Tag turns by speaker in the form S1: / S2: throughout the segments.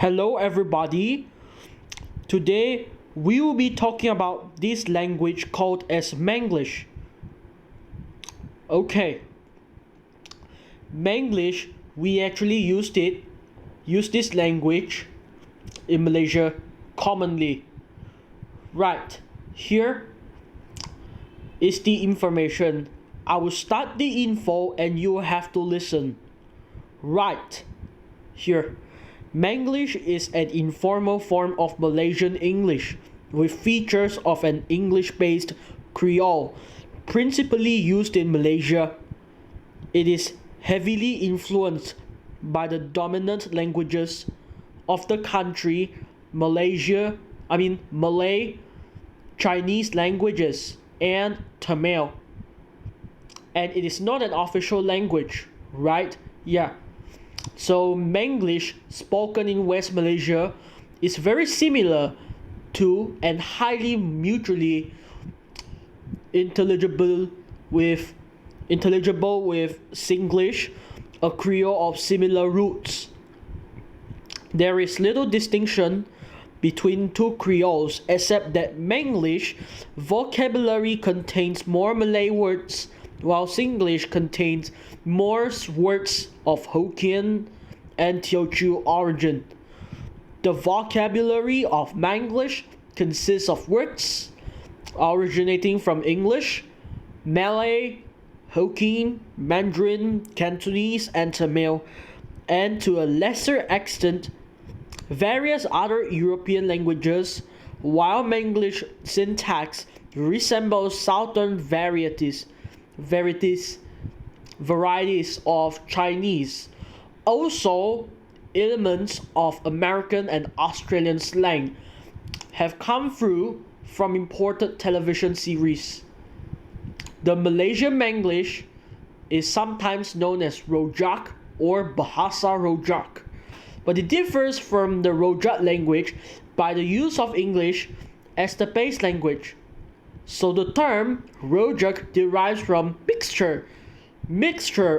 S1: Hello everybody. Today we will be talking about this language called as Manglish. Okay. Manglish, we actually use this language in Malaysia commonly. Right. Here is the information. I will start the info and you have to listen. Right. Here. Manglish is an informal form of Malaysian English with features of an English-based Creole, principally used in Malaysia. It is heavily influenced by the dominant languages of the country, Malay, Chinese languages, and Tamil. And it is not an official language, right? Yeah. So Manglish, spoken in West Malaysia, is very similar to and highly mutually intelligible with Singlish, a Creole of similar roots. There is little distinction between two Creoles except that Manglish vocabulary contains more Malay words, while Singlish contains more words of Hokkien and Teochew origin. The vocabulary of Manglish consists of words originating from English, Malay, Hokkien, Mandarin, Cantonese, and Tamil, and to a lesser extent, various other European languages, while Manglish syntax resembles Southern varieties of Chinese. Also, elements of American and Australian slang have come through from imported television series. The Malaysian Manglish is sometimes known as Rojak or Bahasa Rojak, but it differs from the Rojak language by the use of English as the base language. So the term Rojak derives from mixture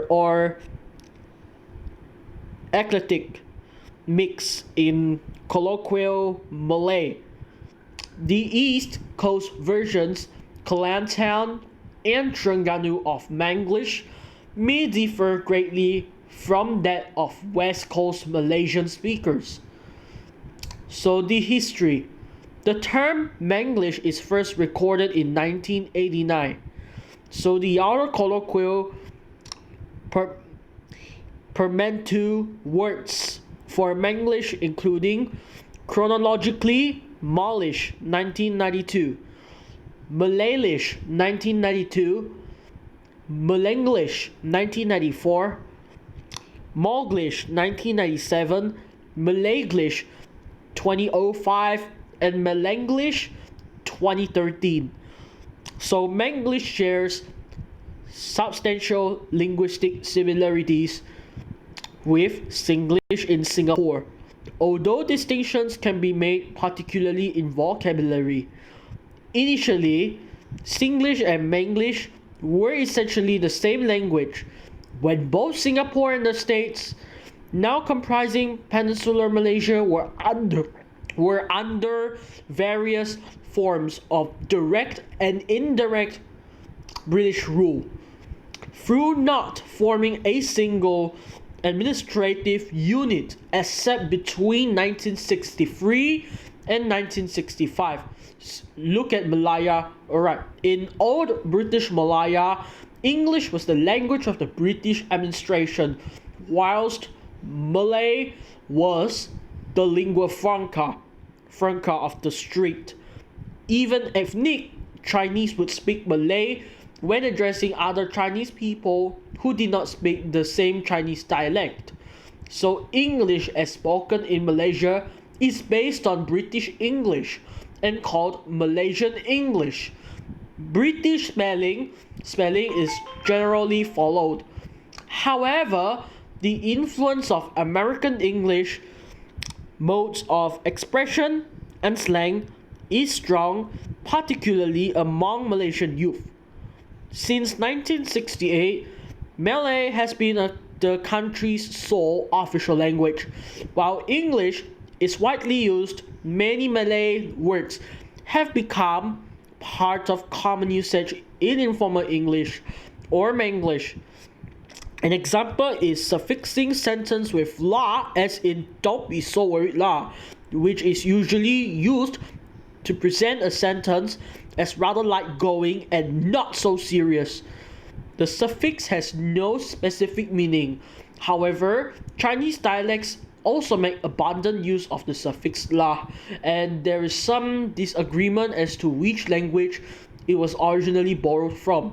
S1: or eclectic mix in colloquial Malay. The East Coast versions, Kelantan and Terengganu of Manglish, may differ greatly from that of West Coast Malaysian speakers. So the history. The term Manglish is first recorded in 1989. So the other colloquial portmanteau words for Manglish including chronologically Malish 1992, Malaylish 1992, Malenglish 1994, Manglish 1997, Malaglish 2005, and Manglish 2013. So Manglish shares substantial linguistic similarities with Singlish in Singapore, although distinctions can be made particularly in vocabulary. Initially, Singlish and Manglish were essentially the same language when both Singapore and the States, now comprising Peninsular Malaysia, were under various forms of direct and indirect British rule, through not forming a single administrative unit except between 1963 and 1965. Look at Malaya. Alright, in Old British Malaya, English was the language of the British administration, whilst Malay was the lingua franca of the street. Even ethnic Chinese would speak Malay when addressing other Chinese people who did not speak the same Chinese dialect. So English as spoken in Malaysia is based on British English and called Malaysian English. British spelling is generally followed. However, the influence of American English modes of expression and slang is strong, particularly among Malaysian youth. Since 1968, Malay has been the country's sole official language, while English is widely used, many Malay words have become part of common usage in informal English or Manglish. An example is suffixing sentence with la, as in don't be so worried la, which is usually used to present a sentence as rather light going and not so serious. The suffix has no specific meaning. However, Chinese dialects also make abundant use of the suffix la, and there is some disagreement as to which language it was originally borrowed from.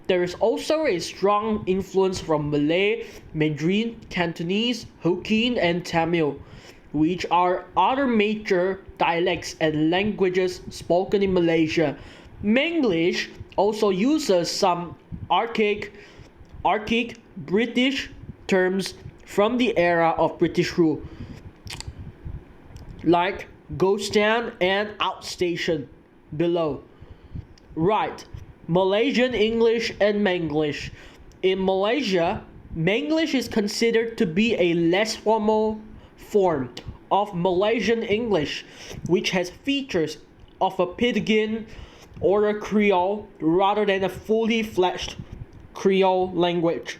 S1: There is also a strong influence from Malay, Mandarin, Cantonese, Hokkien, and Tamil, which are other major dialects and languages spoken in Malaysia. Manglish also uses some archaic British terms from the era of British rule, like ghost town and outstation below. Right, Malaysian English and Manglish. In Malaysia, Manglish is considered to be a less formal form of Malaysian English, which has features of a pidgin or a Creole rather than a fully fledged Creole language.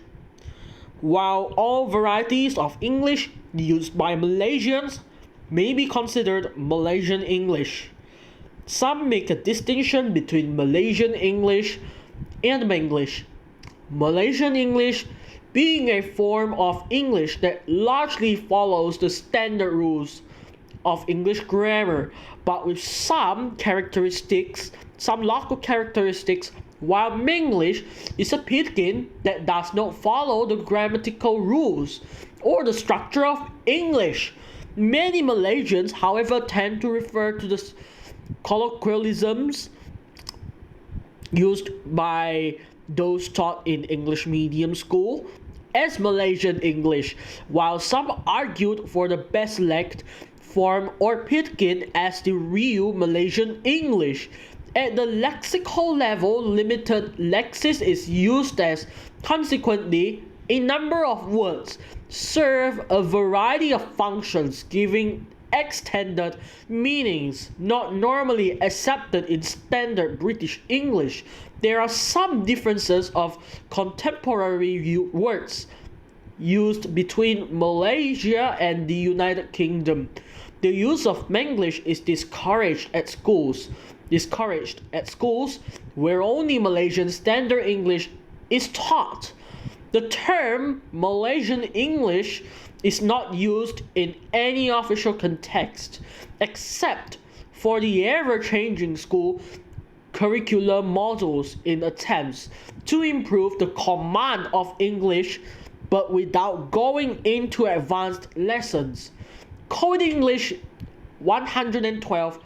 S1: While all varieties of English used by Malaysians may be considered Malaysian English, some make a distinction between Malaysian English and Manglish. Malaysian English being a form of English that largely follows the standard rules of English grammar, but with some local characteristics, while Manglish is a pidgin that does not follow the grammatical rules or the structure of English. Many Malaysians, however, tend to refer to the colloquialisms used by those taught in English medium school as Malaysian English, while some argued for the best select form or pidgin as the real Malaysian English. At the lexical level, limited lexis is used as, consequently, a number of words serve a variety of functions, giving extended meanings not normally accepted in standard British English. There are some differences of contemporary words used between Malaysia and the United Kingdom. The use of Manglish is discouraged at schools where only Malaysian Standard English is taught. The term Malaysian English is not used in any official context except for the ever-changing school curriculum models in attempts to improve the command of English, but without going into advanced lessons. Code English 112,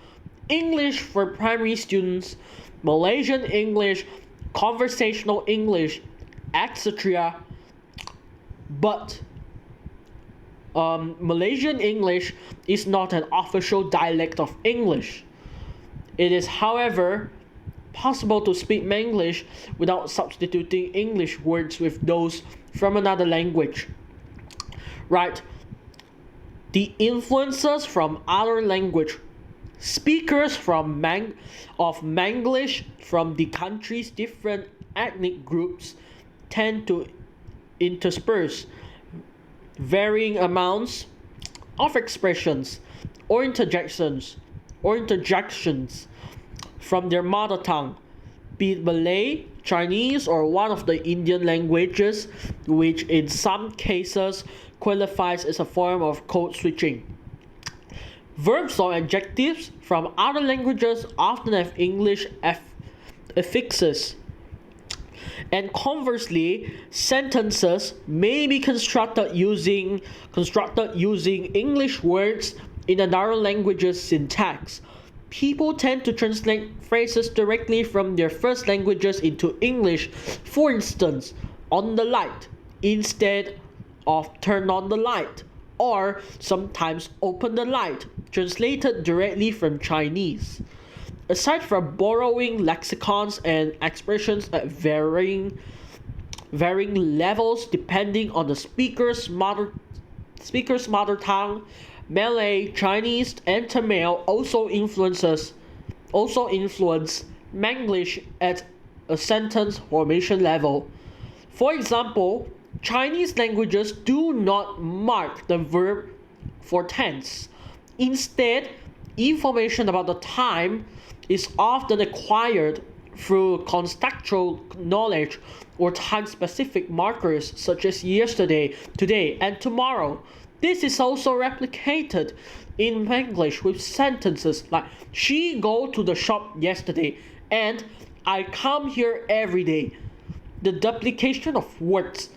S1: English for primary students, Malaysian English, conversational English, etc. But Malaysian English is not an official dialect of English. It is, however, possible to speak Manglish without substituting English words with those from another language. Right. The influences from other language speakers of Manglish from the country's different ethnic groups tend to intersperse varying amounts of expressions or interjections from their mother tongue, be it Malay, Chinese, or one of the Indian languages, which in some cases qualifies as a form of code switching. Verbs or adjectives from other languages often have English affixes. And conversely, sentences may be constructed using English words in another language's syntax. People tend to translate phrases directly from their first languages into English. For instance, on the light instead of turn on the light, or sometimes open the light, translated directly from Chinese. Aside from borrowing lexicons and expressions at varying levels depending on the speaker's mother tongue, Malay, Chinese, and Tamil also influence Manglish at a sentence formation level. For example, Chinese languages do not mark the verb for tense. Instead, information about the time is often acquired through contextual knowledge or time-specific markers such as yesterday, today, and tomorrow. This is also replicated in English with sentences like she go to the shop yesterday and I come here every day. The duplication of words.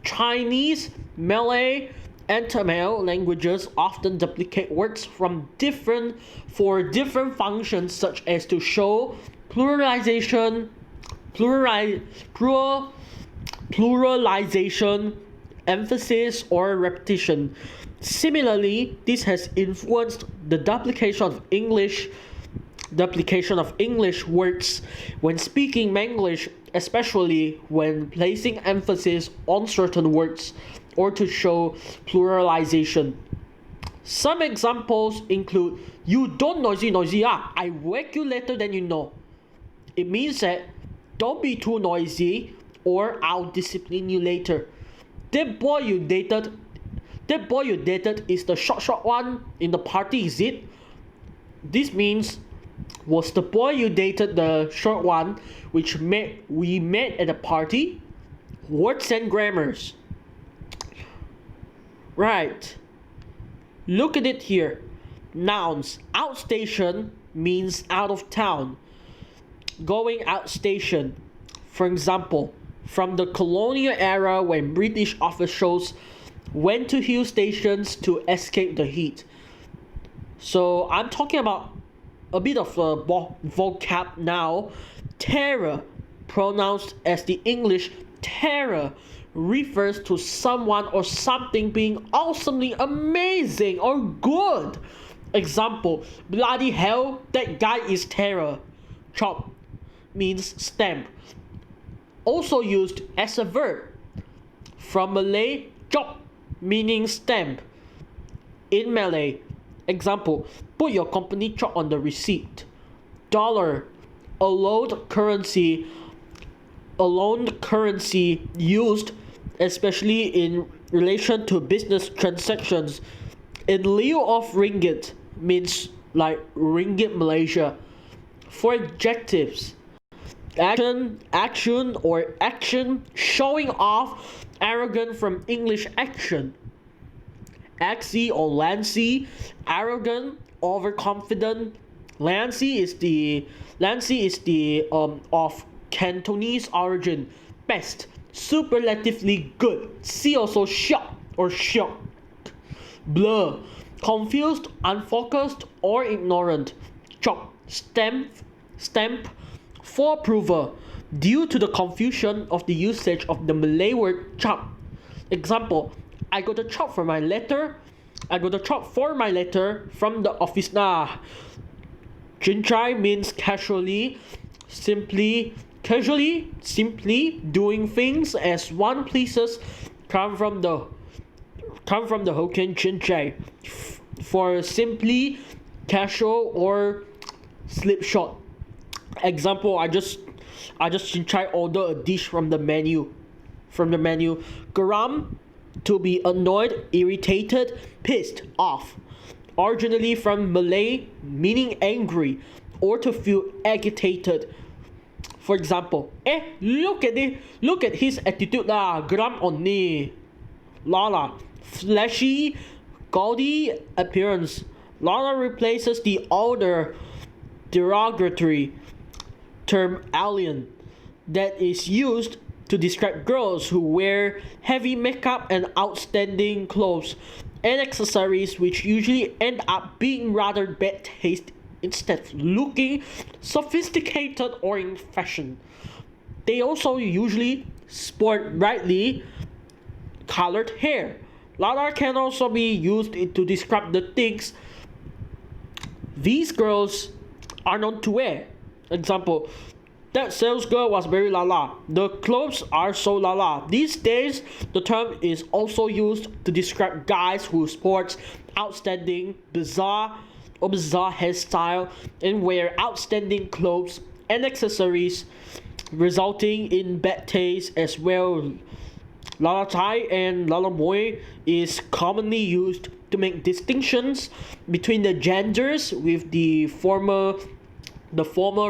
S1: Chinese, Malay, and Tamil languages often duplicate words for different functions such as to show pluralization, emphasis, or repetition. Similarly, this has influenced the duplication of English words when speaking Manglish, especially when placing emphasis on certain words or to show pluralization. Some examples include, you don't noisy, I wake you later than you know. It means that don't be too noisy or I'll discipline you later. That boy you dated is the short one in the party, is it? This means, was the boy you dated the short one which we met at a party? Words and grammars. Right. Look at it here. Nouns. Outstation means out of town. Going outstation. For example, from the colonial era when British officials went to hill stations to escape the heat. So I'm talking about a bit of a vocab now. Terror, pronounced as the English terror, refers to someone or something being awesomely amazing or good. Example, bloody hell, that guy is terror. Chop means stamp. Also used as a verb. From Malay, chop, meaning stamp. In Malay, example, put your company chop on the receipt. Dollar, a loaned currency used especially in relation to business transactions. In lieu of ringgit means like ringgit Malaysia. For adjectives, action or action, showing off, arrogant from English action. Axy or lancy, arrogant, overconfident. Lancy is the of Cantonese origin. Best, superlatively good. See also shock or shock. Blur, confused, unfocused, or ignorant. Chop, stamp, for approval, due to the confusion of the usage of the Malay word chop. Example, I got a chop for my letter from the office nah. Jinchai means casually, simply doing things as one pleases, come from the Hokkien Jinchai for simply, casual, or slipshod. Example, I just Jinchai order a dish from the menu. Garam, to be annoyed, irritated, pissed off. Originally from Malay, meaning angry or to feel agitated. For example, look at his attitude lah, geram on ni. Lala, flashy, gaudy appearance. Lala replaces the older derogatory term alien that is used to describe girls who wear heavy makeup and outstanding clothes and accessories, which usually end up being rather bad taste instead of looking sophisticated or in fashion. They also usually sport brightly colored hair. Lala can also be used to describe the things these girls are known to wear. Example, that sales girl was very lala. The clothes are so lala. These days, the term is also used to describe guys who sport outstanding, bizarre, or bizarre hairstyle, and wear outstanding clothes and accessories, resulting in bad taste as well. Lalatai and Lalamoy is commonly used to make distinctions between the genders, with the former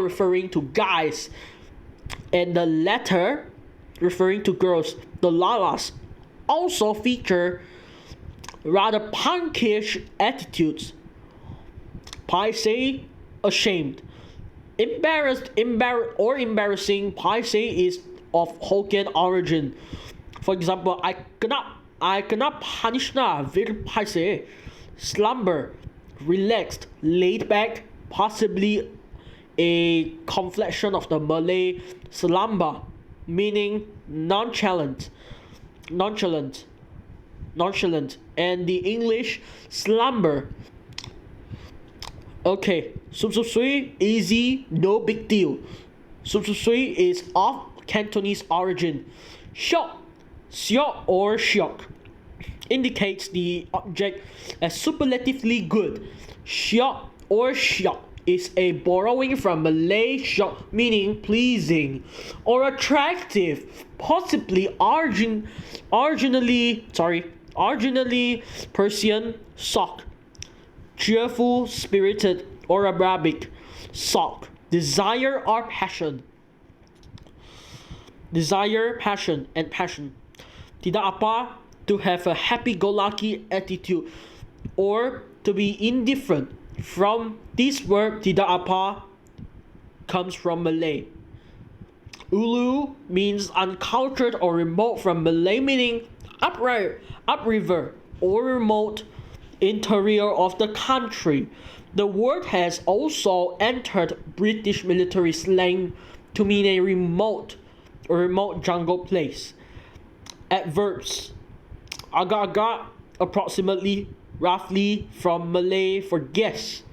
S1: referring to guys and the latter referring to girls. The Lalas also feature rather punkish attitudes. Paisei, ashamed. Embarrassing. Paisei is of Hokkien origin. For example, I cannot punish na, very paisei. Slumber, relaxed, laid back, possibly a conflection of the Malay slumber, meaning nonchalant, and the English slumber. Okay, sup sui, easy, no big deal. Sup sui is of Cantonese origin. Shock, siok or shock, indicates the object as superlatively good. Siok or shock is a borrowing from Malay shock, meaning pleasing or attractive, possibly originally Persian sok, cheerful, spirited, or Arabic sok, desire or passion. Desire, passion, and passion. Tidak apa, to have a happy-go-lucky attitude or to be indifferent. From this word, tidak apa comes from Malay. Ulu means uncultured or remote, from Malay meaning upriver or remote interior of the country. The word has also entered British military slang to mean a remote jungle place. Adverbs. Agak-agak, approximately, roughly, from Malay for guess.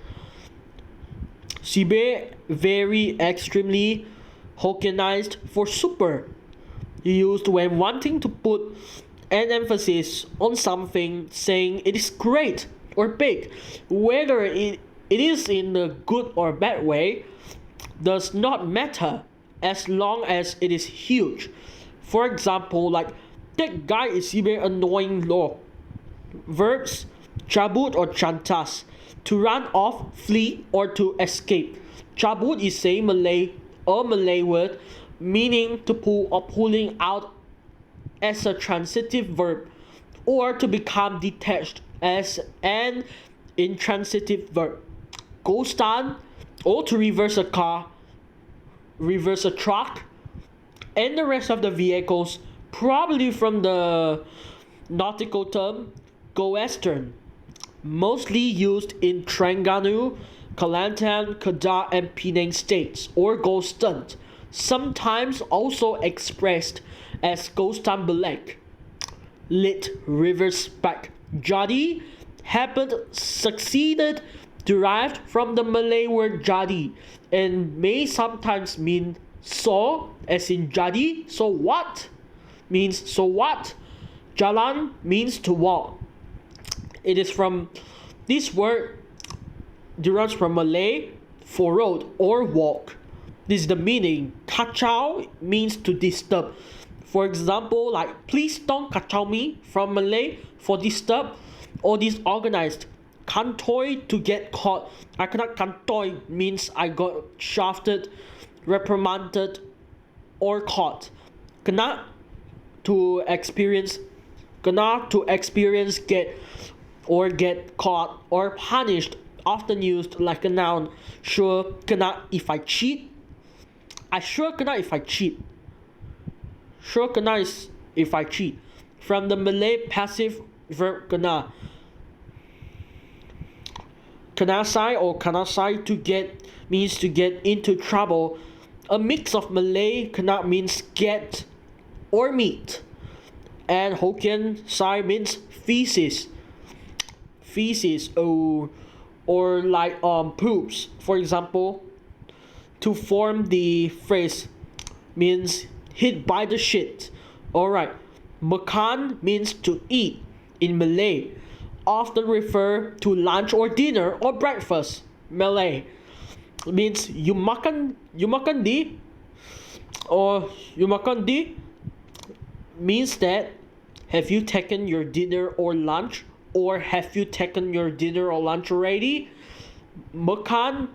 S1: Sibe, very, extremely, Hokkien-ized for super, used when wanting to put an emphasis on something, saying it is great or big. Whether it is in a good or bad way does not matter as long as it is huge. For example, like, that guy is very annoying law. Verbs, cabut or chantas, to run off, flee, or to escape. Cabut is a Malay word meaning to pull or pulling out as a transitive verb, or to become detached as an intransitive verb. Ghostan, or to reverse a car, reverse a truck, and the rest of the vehicles, probably from the nautical term go western, mostly used in Terengganu, Kelantan, Kedah, and Penang states, or go stunt, sometimes also expressed as ghostan belek. Lit, reverse back. Jadi, happened, succeeded, derived from the Malay word jadi, and may sometimes mean so, as in jadi, so what, means so what. Jalan means to walk. It is from this word derives from Malay for road or walk. This is the meaning. Kacau means to disturb. For example, like, please don't kacau me, from Malay for disturb or disorganized. Kantoi, to get caught. I cannot kantoi means I got shafted, reprimanded, or caught. Kena, to experience get caught or punished, often used like a noun. Sure kena if I cheat. I sure kena if I cheat. Sure kena is if I cheat. From the Malay passive verb kena. Kanasai or kanasai, to get, means to get into trouble. A mix of Malay kena means get or meet, and Hokkien sai means feces, or like poops. For example, to form the phrase means hit by the shit. Alright, makan means to eat in Malay. often refer to lunch or dinner or breakfast. Malay means you makan di, or you makan di means that have you taken your dinner or lunch, or have you taken your dinner or lunch already. Makan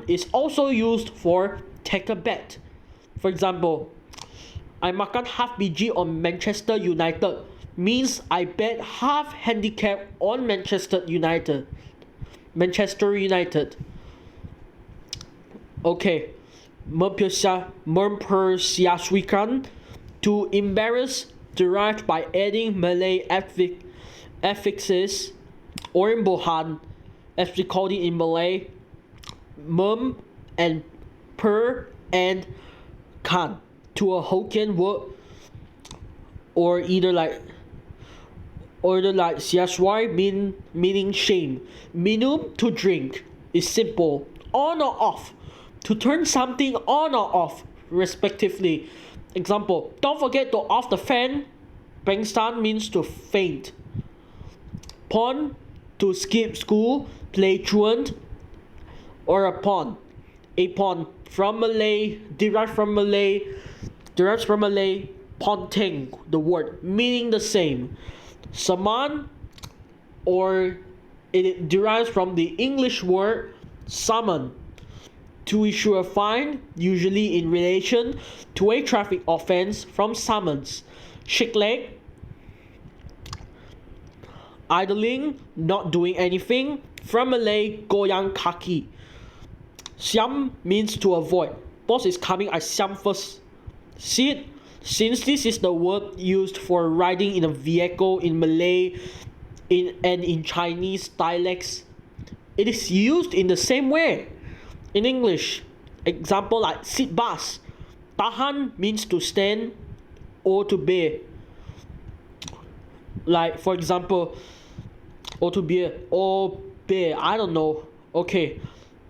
S1: is also used for take a bet. For example, I makan half biji on Manchester United means I bet half handicap on Manchester United. Okay. Mempersiapkan, to embarrass, derived by adding Malay affixes or imbuhan, as we call it in Malay, mem and per and kan to a Hokkien word, or either like siaswai meaning shame. Minum, to drink, is simple, on or off, to turn something on or off, respectively. Example, don't forget to off the fan. Pengsan means to faint. Pon, to skip school, play truant, or a pawn. A pawn derives from Malay, ponteng, the word, meaning the same. Saman, or it derives from the English word summon, to issue a fine, usually in relation to a traffic offense, from summons. Shake leg, idling, not doing anything, from Malay goyang kaki. Siam means to avoid. Boss is coming, I siam first. Sit, since this is the word used for riding in a vehicle in Malay and in Chinese dialects, it is used in the same way in English. Example like sit bus. Tahan means to stand or to bear. Like for example, or to bear or bear, I don't know. Okay,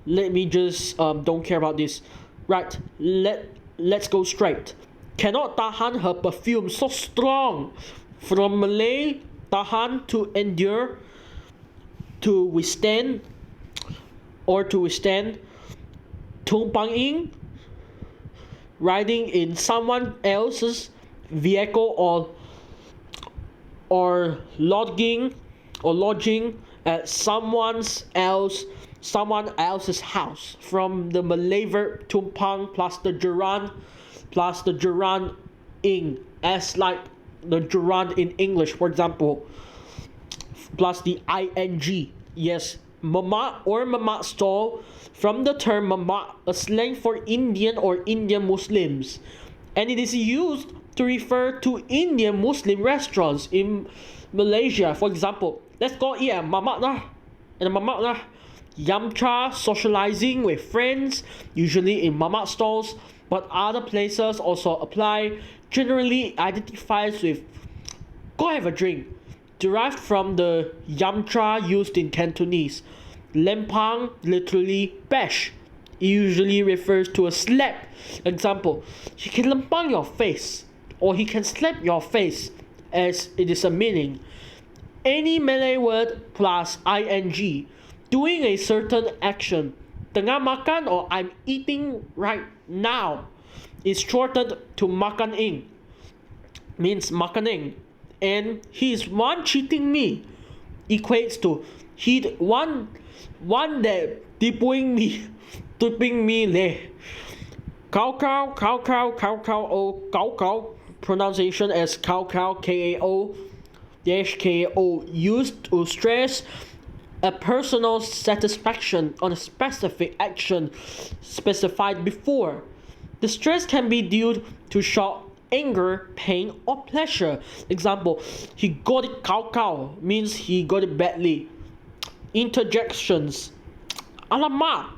S1: let me just don't care about this. Right, let's go straight. Cannot tahan her perfume so strong. From Malay, tahan, to endure, to withstand, or to withstand. Tumpang ing, riding in someone else's vehicle, or lodging at someone else's house. From the Malay verb tumpang plus the gerund ing, as like the gerund in English, for example, plus the ing. Yes, mamak or mamak stall, from the term mamak, a slang for Indian or Indian Muslims, and it is used to refer to Indian Muslim restaurants in Malaysia. For example, let's go eat at mamak lah, and mamak lah. Yamcha, socializing with friends, usually in mamak stalls, but other places also apply. Generally identifies with go have a drink, derived from the yamcha used in Cantonese. Lempang, literally bash. It usually refers to a slap. Example, he can lempang your face, or he can slap your face, as it is a meaning. Any Malay word plus ing, doing a certain action. Tengah makan or I'm eating right now, is shortened to makan ing, means makaning. And he is one cheating me, equates to he one that tipping me leh. Kao or kao, pronunciation as kao, kao, used to stress a personal satisfaction on a specific action specified before. The stress can be due to shock, anger, pain, or pleasure. Example, he got it kao, means he got it badly. Interjections. Alamak!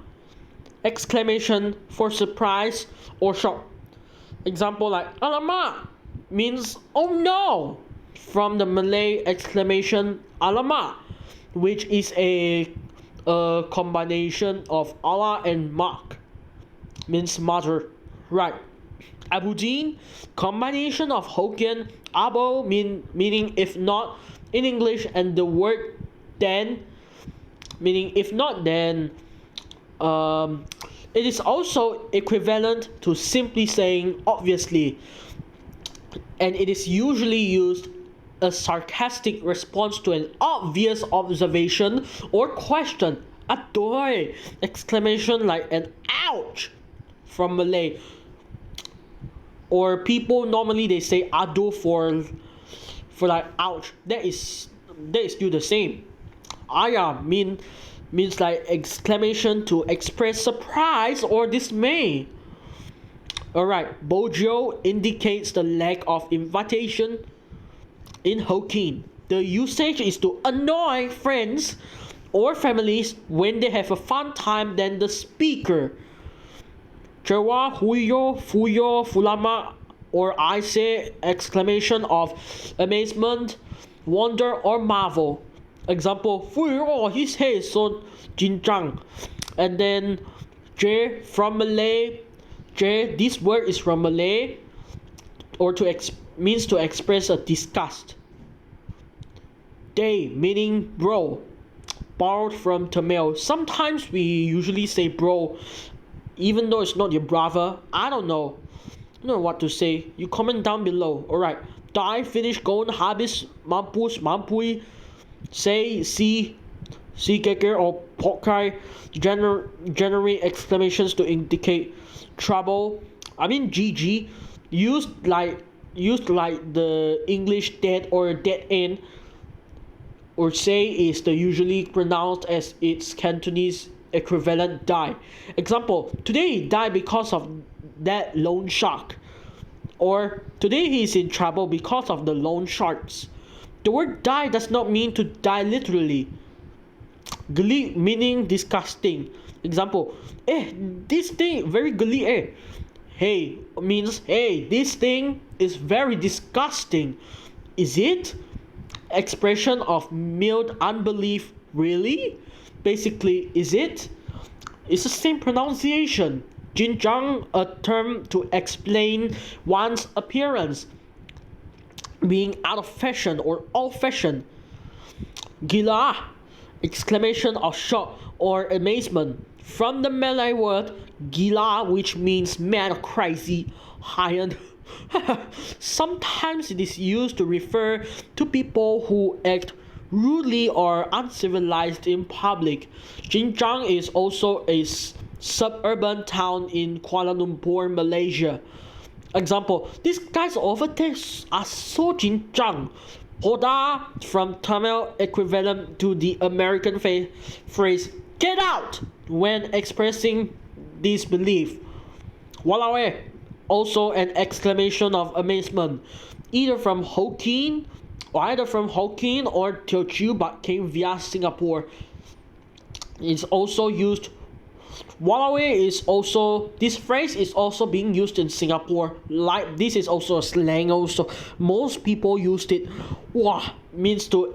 S1: Exclamation for surprise or shock. Example like alamak means oh no, from the Malay exclamation alamak, which is a combination of Allah and Mak, means mother. Right. Abudin, combination of Hokkien abo meaning if not, in English, and the word then, meaning if not then, it is also equivalent to simply saying obviously, and it is usually used a sarcastic response to an obvious observation or question. Adoy! Exclamation like an ouch from Malay. Or people normally they say aduh for like ouch. That is still the same. Ayah means like exclamation to express surprise or dismay. Alright, Bojo indicates the lack of invitation in Hokkien. The usage is to annoy friends or families when they have a fun time than the speaker. Chewa, Huyo, Fuyo, Fulama, or I say exclamation of amazement, wonder, or marvel. Example, Fuyo, his head is so jinjang. And then J from Malay. J, this word is from Malay, or means to express a disgust. Day meaning bro, borrowed from Tamil. Sometimes we usually say bro, even though it's not your brother. I don't know what to say. You comment down below. Alright. Die, finish, gone, habis, mampus, mampui, say, see, geger, or pokai, generate exclamations to indicate trouble. I mean GG, used like the English dead or dead end, or say is the usually pronounced as its Cantonese equivalent die. Example, today he died because of that loan shark. Or today he is in trouble because of the loan sharks. The word die does not mean to die literally. Geli meaning disgusting. Example, this thing very geli Hey means hey, this thing is very disgusting. Is it? Expression of mild unbelief. Really? Basically, is it? It's the same pronunciation. Jinjang, a term to explain one's appearance being out of fashion or old fashioned. Gila, exclamation of shock or amazement, from the Malay word gila, which means mad or crazy, high-end. Sometimes it is used to refer to people who act rudely or uncivilized in public. Jinjang is also a suburban town in Kuala Lumpur, Malaysia. Example, these guys over there are so jinjang. Hoda from Tamil equivalent to the American phrase get out when expressing disbelief. Walao, also an exclamation of amazement, either from Hokkien or Teochew but came via Singapore. It's also used. Walao is also, this phrase is also being used in Singapore. Like this is also a slang also. Most people used it. Wah means to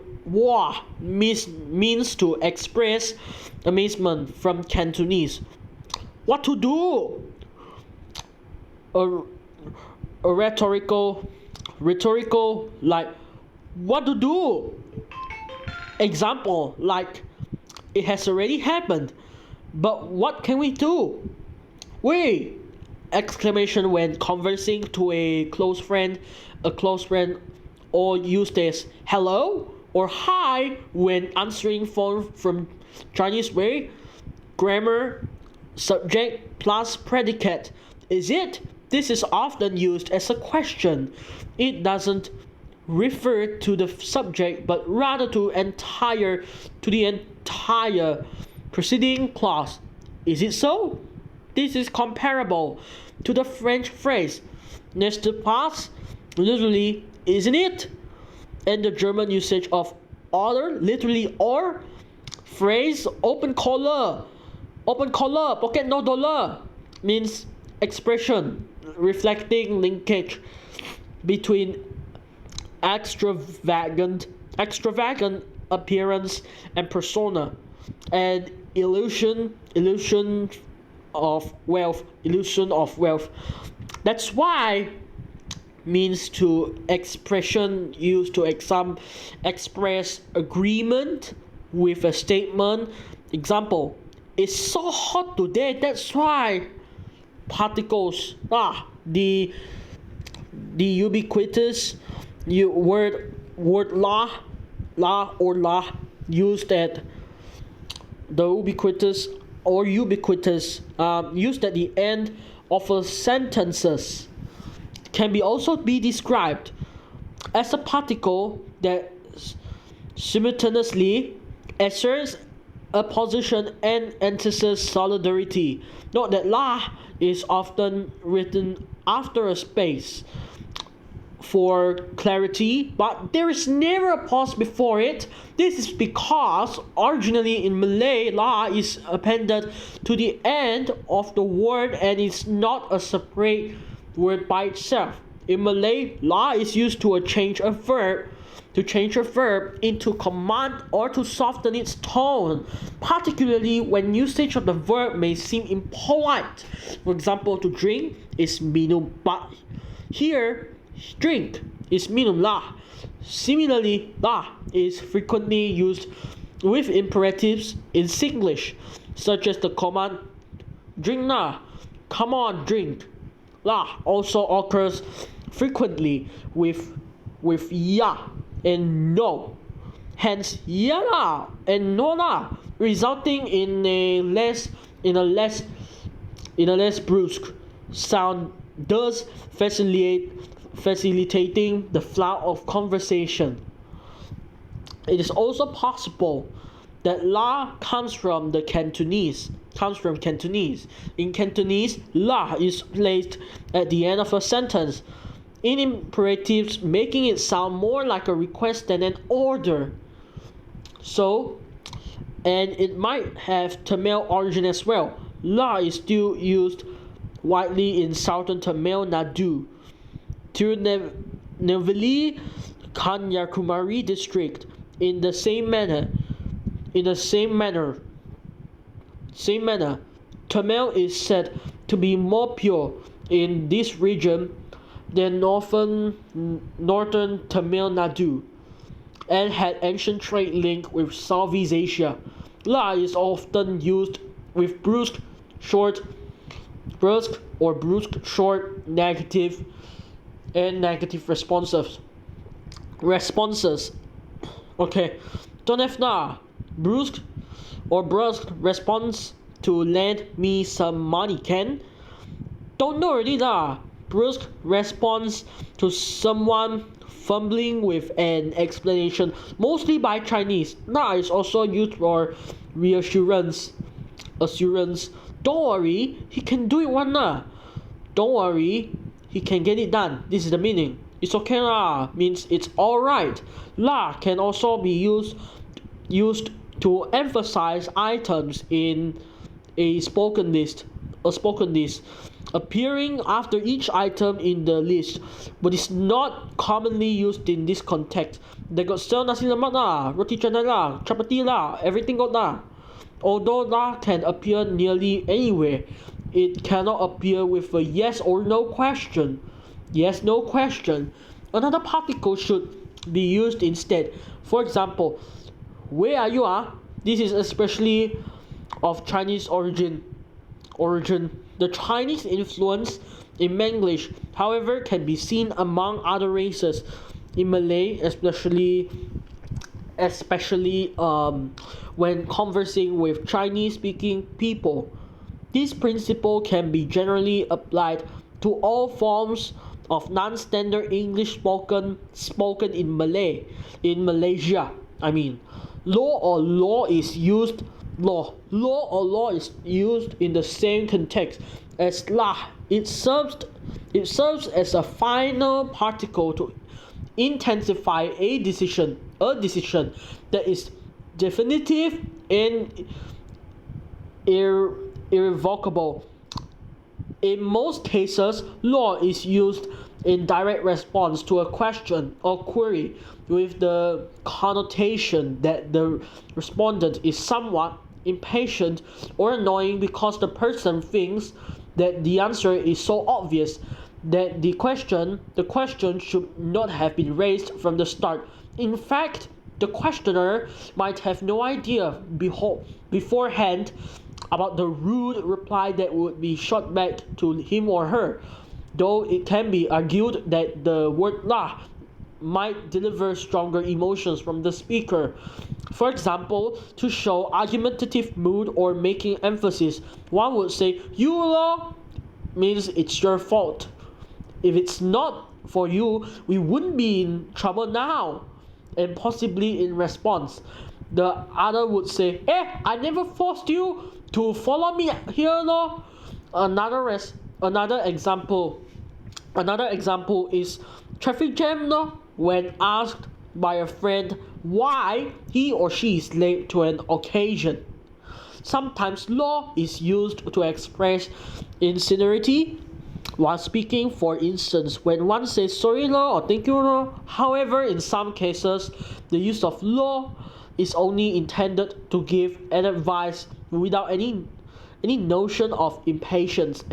S1: express amazement from Cantonese. What to do? A rhetorical like what to do. Example like it has already happened, but what can we do? Wait! Exclamation when conversing to a close friend, or used as hello or hi when answering phone from Chinese way. Grammar, subject plus predicate. Is it? This is often used as a question. It doesn't refer to the subject but rather to the entire preceding clause. Is it so? This is comparable to the French phrase n'est-ce pas, literally isn't it, and the German usage of other, literally or, phrase open collar, pocket no dollar, means expression reflecting linkage between extravagant appearance and persona, and illusion of wealth. That's why means to expression used to express agreement with a statement. Example, it's so hot today, that's why. Particles, the ubiquitous word la or la used at the ubiquitous used at the end of a sentences can be also be described as a particle that simultaneously asserts a position and antithesis solidarity. Note that la is often written after a space for clarity, but there is never a pause before it. This is because originally in Malay, la is appended to the end of the word and is not a separate word by itself. In Malay, la is used to change a verb into command or to soften its tone, particularly when usage of the verb may seem impolite. For example, to drink is minum, but here drink is minum lah. Similarly, la is frequently used with imperatives in Singlish, such as the command drink na, come on drink. La also occurs frequently with ya and no. Hence ya la and no la, resulting in a less brusque sound, thus facilitating the flow of conversation. It is also possible that la comes from Cantonese. In Cantonese, la is placed at the end of a sentence in imperatives, making it sound more like a request than an order. So, and it might have Tamil origin as well. La is still used widely in southern Tamil Nadu, Tirunelveli, Kanyakumari district. In the same manner, Tamil is said to be more pure in this region than northern Tamil Nadu, and had ancient trade link with Southeast Asia. La is often used with brusque, short, negative, and negative responses. Okay, don't have na, brusque response to lend me some money, can? Don't know already lah. Brusque response to someone fumbling with an explanation, mostly by Chinese. Na is also used for assurance. Don't worry, he can do it one na. Don't worry, he can get it done. This is the meaning. It's okay lah, means it's alright. La can also be used to emphasize items in a spoken list, appearing after each item in the list, but is not commonly used in this context. They got sell nasi lemak lah, roti canai lah, chapati lah, everything got lah. Although la can appear nearly anywhere, it cannot appear with a yes or no question. Yes, no question. Another particle should be used instead. For example, where are you? This is especially of Chinese origin. The Chinese influence in Manglish, however, can be seen among other races. In Malay, especially when conversing with Chinese-speaking people. This principle can be generally applied to all forms of non-standard English spoken in Malaysia. Law is used in the same context as la. It serves as a final particle to intensify a decision that is definitive and irrevocable. In most cases, law is used in direct response to a question or query with the connotation that the respondent is somewhat impatient or annoying because the person thinks that the answer is so obvious that the question should not have been raised from the start. In fact, the questioner might have no idea beforehand about the rude reply that would be shot back to him or her, though it can be argued that the word la might deliver stronger emotions from the speaker. For example, to show argumentative mood or making emphasis, one would say, "You law," means it's your fault. If it's not for you, we wouldn't be in trouble now. And possibly in response, the other would say, I never forced you to follow me here, no. Another example is traffic jam, no. When asked by a friend why he or she is late to an occasion. Sometimes law is used to express insincerity while speaking. For instance, when one says sorry law or thank you law. However, in some cases, the use of law is only intended to give an advice without any notion of impatience.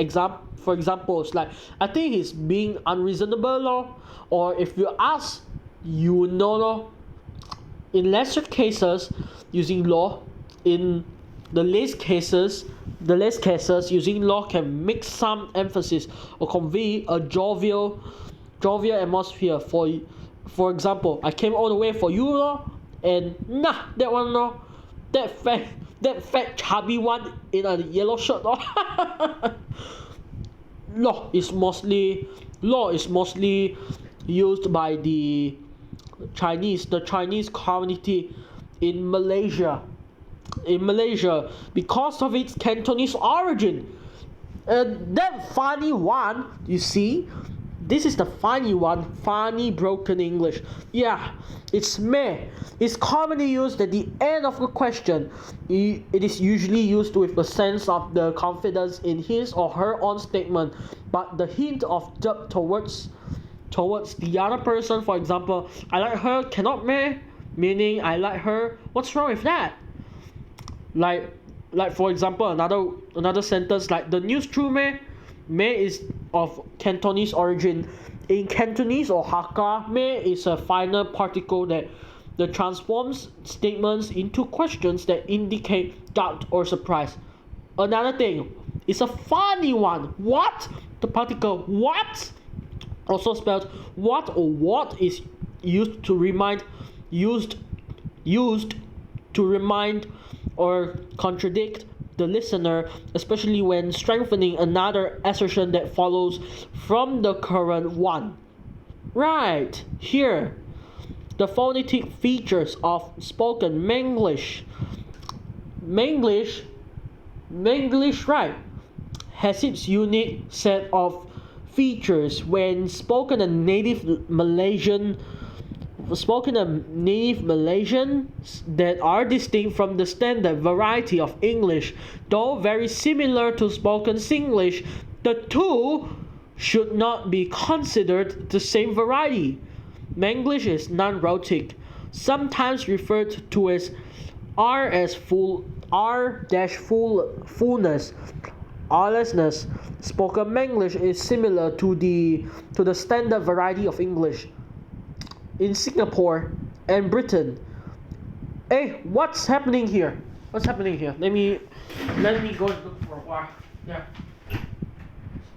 S1: For example, it's like, I think he's being unreasonable law, or if you ask, you know law. In lesser cases, using law, in the least cases, using law can make some emphasis or convey a jovial atmosphere. For example, I came all the way for you law, and nah, that one law, that fat chubby one in a yellow shirt law. Law is mostly used by the Chinese community in Malaysia. Because of its Cantonese origin. That funny one, you see, this is the funny one, funny broken English. Yeah, it's meh. It's commonly used at the end of a question. It is usually used with a sense of the confidence in his or her own statement, but the hint of doubt towards the other person. For example, I like her cannot meh, meaning I like her. What's wrong with that? Like for example, another sentence like the news true meh? Meh is of Cantonese origin. In Cantonese or Hakka, meh is a final particle that transforms statements into questions that indicate doubt or surprise. Another thing is a funny one. What? The particle what, also spelled what or what, is used to remind or contradict the listener, especially when strengthening another assertion that follows from the current one. Right, here, the phonetic features of spoken Manglish. Manglish, right, has its unique set of features when spoken in native Malaysian that are distinct from the standard variety of English. Though very similar to spoken Singlish, the two should not be considered the same variety. Manglish is non-rhotic, sometimes referred to as fullness, R-lessness. Spoken Manglish is similar to the standard variety of English. In Singapore and Britain. Hey, what's happening here? Let me go and look for a while. Yeah.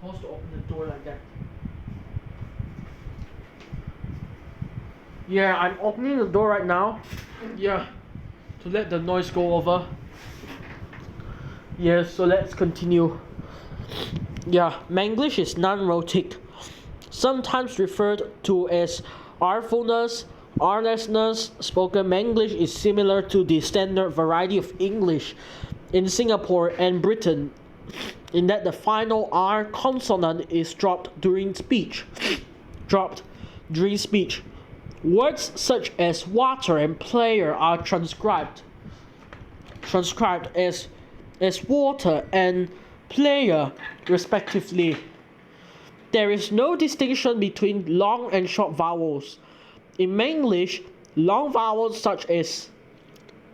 S1: Supposed to open the door like that. Yeah, I'm opening the door right now. Yeah. To let the noise go over. Yeah, so let's continue. Yeah, Manglish is non-rhotic, sometimes referred to as artfulness, R-lessness. Spoken Manglish is similar to the standard variety of English in Singapore and Britain, in that the final R consonant is dropped during speech. Words such as water and player are transcribed as water and player, respectively. There is no distinction between long and short vowels. In Manglish, long vowels such as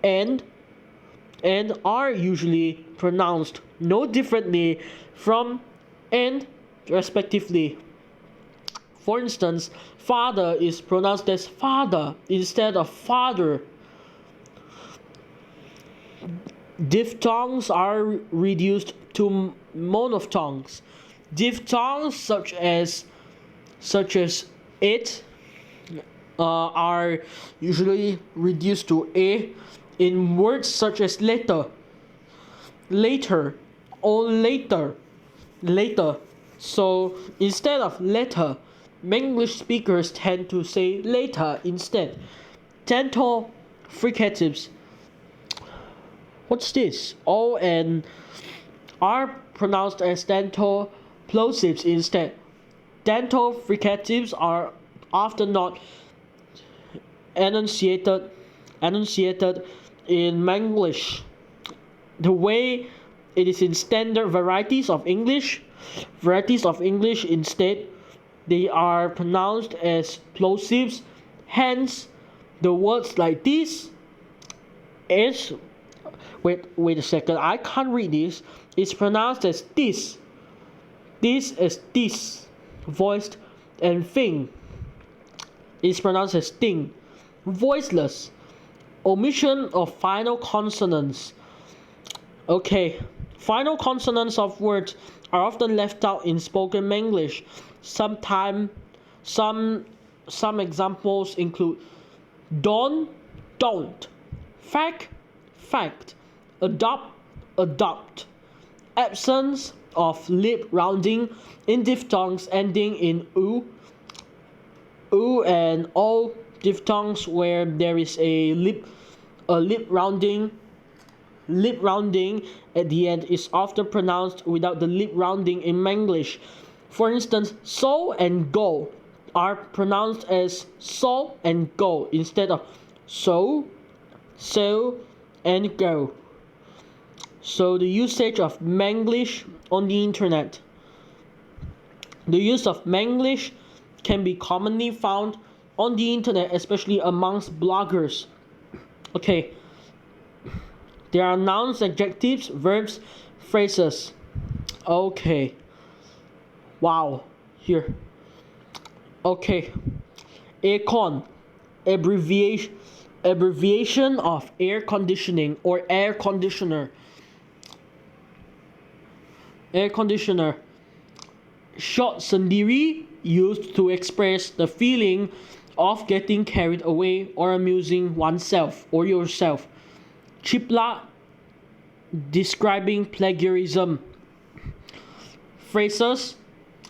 S1: and are usually pronounced no differently from and, respectively. For instance, father is pronounced as father instead of father. Diphthongs are reduced to monophthongs. Diphthongs such as it are usually reduced to a in words such as later, or later. So instead of letter, Manglish speakers tend to say later instead. Dental fricatives. What's this? O and are pronounced as dental plosives instead. Dental fricatives are often not enunciated in Manglish the way it is in standard varieties of English. Instead, they are pronounced as plosives. Hence, the words like this is wait a second, I can't read this. It's pronounced as this. This is this, voiced, and thing is pronounced as thing. Voiceless. Omission of final consonants. Okay, final consonants of words are often left out in spoken Manglish. Some examples include don't, fact, adopt, absence of lip rounding in diphthongs ending in u, and all diphthongs where there is a lip rounding at the end is often pronounced without the lip rounding in Manglish. For instance, so and go are pronounced as so and go instead of so and go. So the usage of Manglish on the internet. The use of Manglish can be commonly found on the internet, especially amongst bloggers. Okay. There are nouns, adjectives, verbs, phrases. Okay. Wow. Here. Okay. Aircon. Abbreviation of air conditioning or air conditioner. Short sendiri used to express the feeling of getting carried away or amusing oneself or yourself. Chipla, describing plagiarism. Phrases.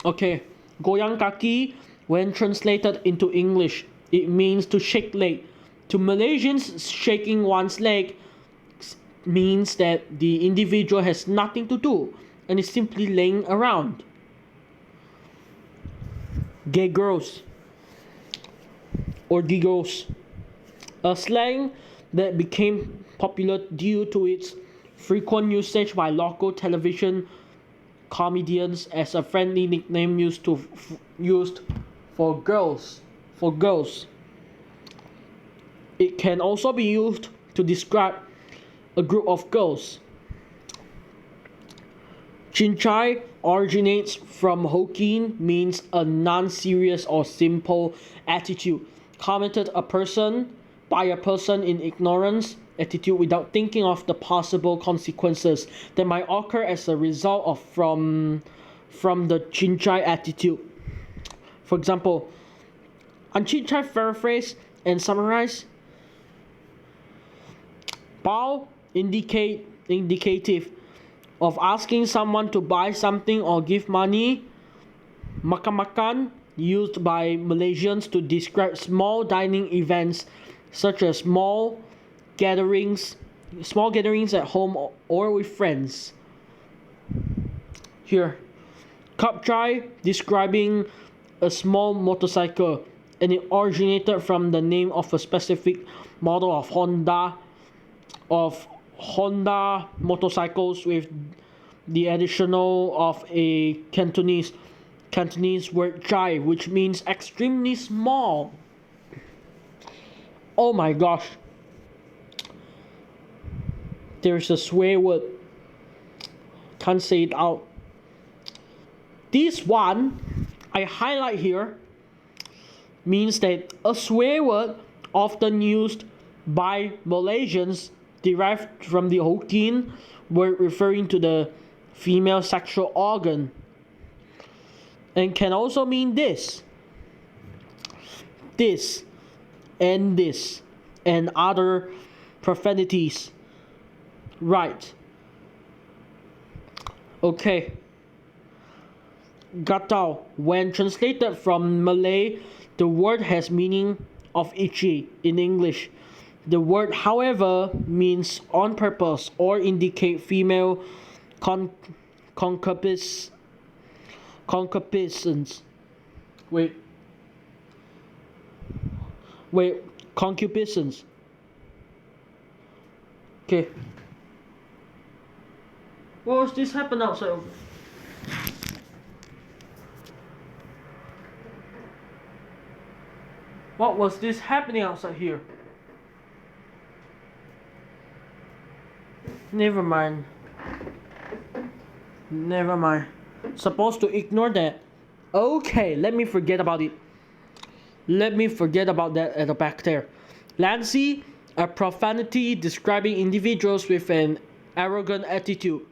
S1: Okay. Goyang kaki, when translated into English, it means to shake leg. To Malaysians, shaking one's leg means that the individual has nothing to do and is simply laying around. Giggles or giggles, a slang that became popular due to its frequent usage by local television comedians as a friendly nickname used for girls. It can also be used to describe a group of girls. Chinchai originates from Hokkien, means a non-serious or simple attitude, commented by a person in ignorance, attitude without thinking of the possible consequences that might occur as a result of from the Chinchai attitude. For example, on Chinchai paraphrase and summarize. Bao indicative of asking someone to buy something or give money. Makan, used by Malaysians to describe small dining events such as small gatherings at home or with friends. Here, Kapchai, describing a small motorcycle, and it originated from the name of a specific model of Honda motorcycles with the additional of a Cantonese word chai, which means extremely small. Oh my gosh. There's a swear word. Can't say it out. This one I highlight here means that a swear word often used by Malaysians derived from the Hokkien word referring to the female sexual organ, and can also mean this, and other profanities. Right. Okay. Gatal. When translated from Malay, the word has meaning of itchy in English. The word, however, means on purpose or indicate female concupiscence. Wait, concupiscence. Okay. What was this happen outside? What was this happening outside here? Never mind. Supposed to ignore that. Okay, let me forget about it. Let me forget about that at the back there. Lancy, a profanity describing individuals with an arrogant attitude.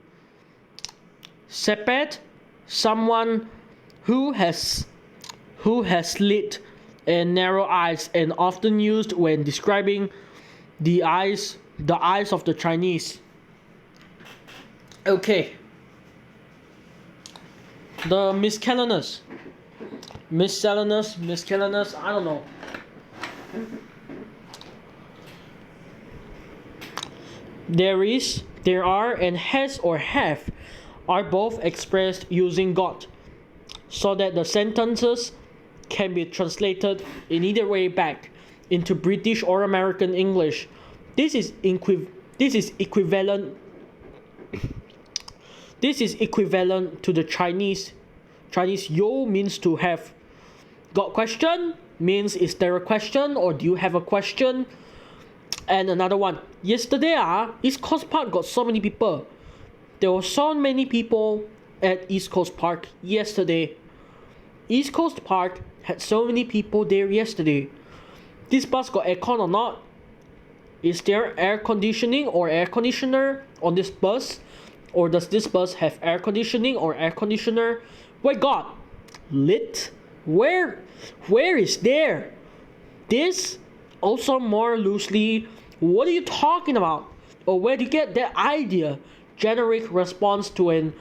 S1: Sepet, someone who has slit and narrow eyes, and often used when describing the eyes of the Chinese. Okay. The miscellaneous, I don't know. There are, and has or have are both expressed using got, so that the sentences can be translated in either way back into British or American English. This is equivalent to the Chinese. Yo means to have. Got question means is there a question or do you have a question? And another one. Yesterday, East Coast Park got so many people. There were so many people at East Coast Park yesterday. East Coast Park had so many people there yesterday. This bus got aircon or not? Is there air conditioning or air conditioner on this bus? Or does this bus have air conditioning or air conditioner? Wait, God, lit? Where is there? This also more loosely, what are you talking about? Or where do you get that idea? Generic response to an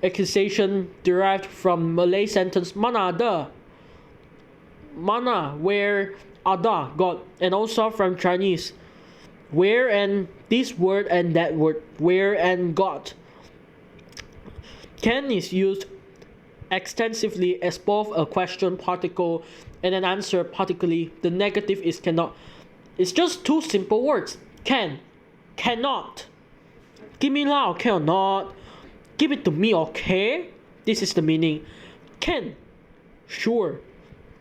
S1: accusation derived from Malay sentence mana ada. Mana, where ada, got, and also from Chinese where and this word and that word, where and got. Can is used extensively as both a question particle and an answer particle. The negative is cannot. It's just two simple words. Can, cannot. Give me now, can or not. Give it to me, okay? This is the meaning. Can, sure.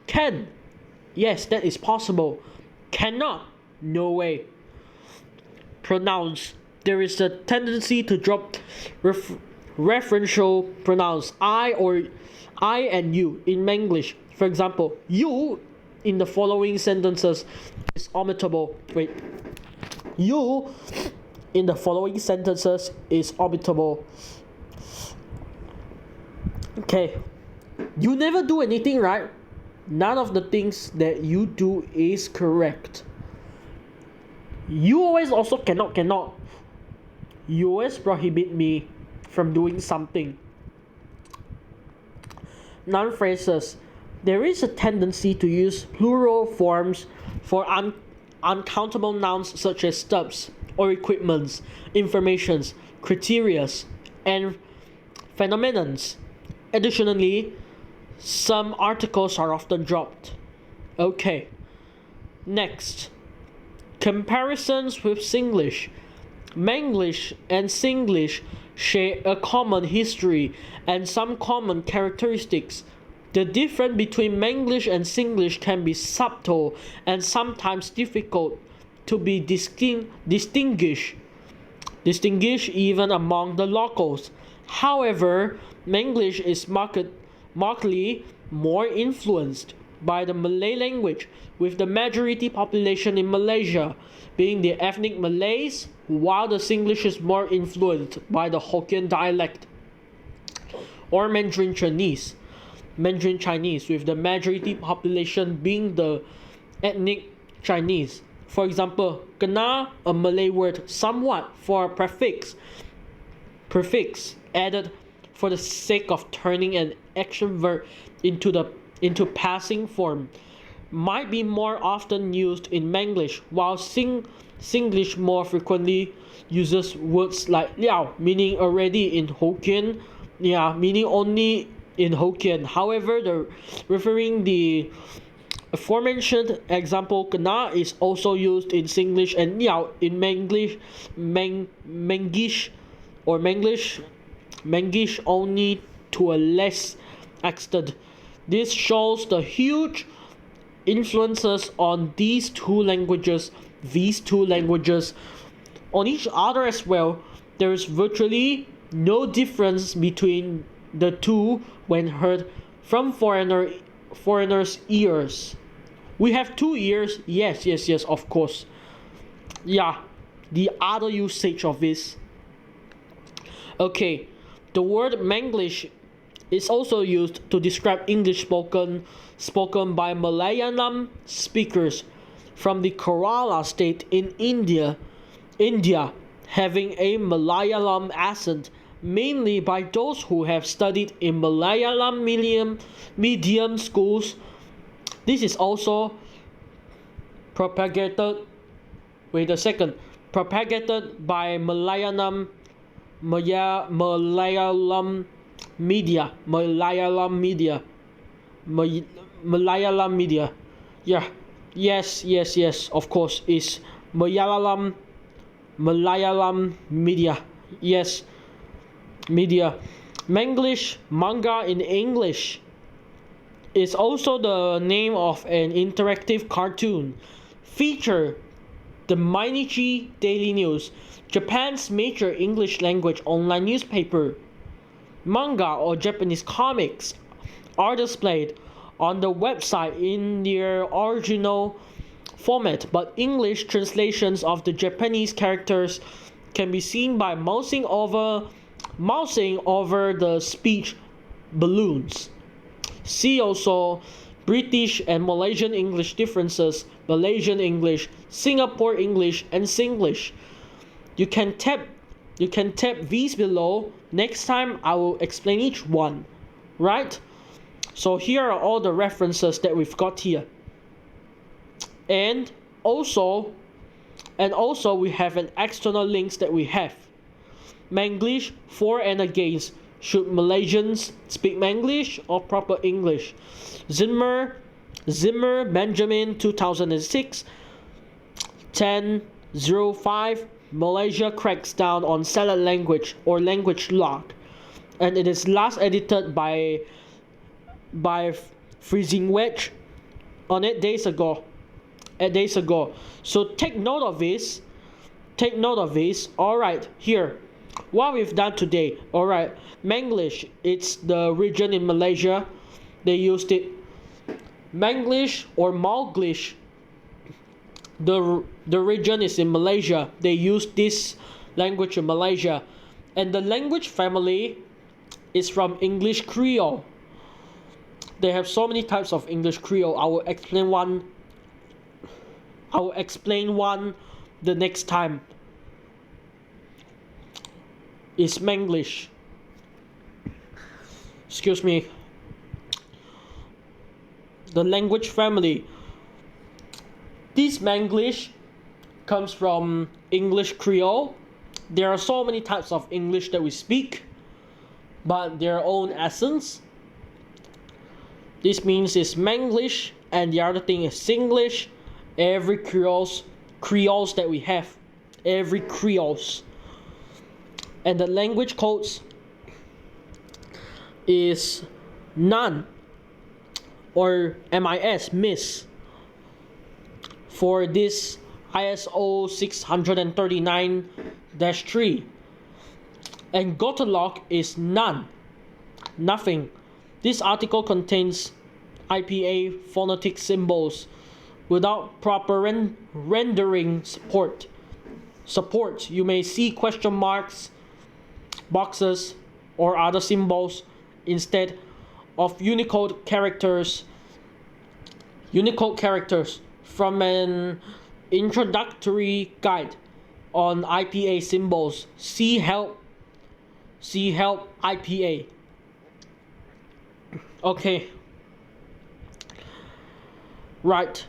S1: Can, yes, that is possible. Cannot, no way. Pronounce. There is a tendency to drop referential pronouns I and you in Manglish. For example, you in the following sentences is omitable. Wait. You in the following sentences is omitable. Okay. You never do anything, right? None of the things that you do is correct. You always also cannot. You always prohibit me from doing something. Noun phrases. There is a tendency to use plural forms for uncountable nouns such as stuffs or equipments, informations, criterias, and phenomenons. Additionally, some articles are often dropped. Okay. Next. Comparisons with Singlish. Manglish and Singlish share a common history and some common characteristics. The difference between Manglish and Singlish can be subtle and sometimes difficult to be distinguished even among the locals. However, Manglish is markedly more influenced by the Malay language, with the majority population in Malaysia being the ethnic Malays, while the Singlish is more influenced by the Hokkien dialect or Mandarin Chinese, with the majority population being the ethnic Chinese. For example, kena, a Malay word, somewhat for a prefix added for the sake of turning an action verb into passing form, might be more often used in Manglish, while Singlish more frequently uses words like liao, meaning already in Hokkien, meaning only in Hokkien. However, referring the aforementioned example kena is also used in Singlish and liao in Manglish, Manglish only to a less extent. This shows the huge influences on these two languages on each other as well. There is virtually no difference between the two when heard from foreigners' ears. We have two ears, yes, of course. Yeah, the other usage of this. Okay, the word Manglish is also used to describe English spoken by Malayalam speakers from the Kerala state in India, having a Malayalam accent, mainly by those who have studied in Malayalam medium schools. This is also propagated by Malayalam media. Yeah, yes, of course, is Malayalam media. Yes, media. Manglish, manga in English, is also the name of an interactive cartoon feature the Mainichi Daily News, Japan's major English language online newspaper. Manga or Japanese comics are displayed on the website in their original format, but English translations of the Japanese characters can be seen by mousing over the speech balloons. See also British and Malaysian English differences, Malaysian English, Singapore English, and Singlish. You can tap these below. Next time I will explain each one, right? So here are all the references that we've got here. And also we have an external links that we have. Manglish for and against. Should Malaysians speak Manglish or proper English? Zimmer, Benjamin, 2006, 10:05. Malaysia cracks down on silent language or language lock, and it is last edited by Freezing Wedge on 8 days ago. So take note of this. All right, here. What we've done today. All right, Manglish. It's the region in Malaysia. They used it. Manglish or Malglish. The region is in Malaysia. They use this language in Malaysia, and the language family is from English Creole. They have so many types of English Creole. I will explain one the next time. Is Manglish. Excuse me. The language family. This Manglish comes from English Creole. There are so many types of English that we speak, but their own essence. This means it's Manglish, and the other thing is Singlish. Every Creoles that we have, every Creoles. And the language codes is none or MIS for this ISO 639-3, and Gotelog is nothing. This article contains IPA phonetic symbols without proper rendering support. You may see question marks, boxes, or other symbols instead of Unicode characters from an introductory guide on IPA symbols. See help IPA. Okay. Right.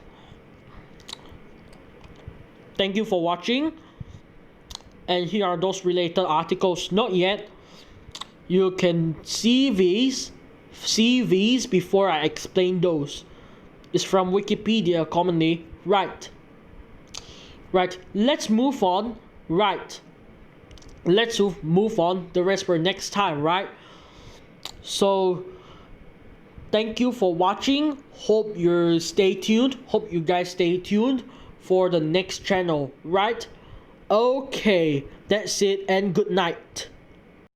S1: Thank you for watching. And here are those related articles. Not yet. You can see these before I explain those. It's from Wikipedia commonly. Right. Let's move on. Let's move on the rest for next time. Right. So thank you for watching. Hope you guys stay tuned for the next channel. Right. Okay, that's it and good night.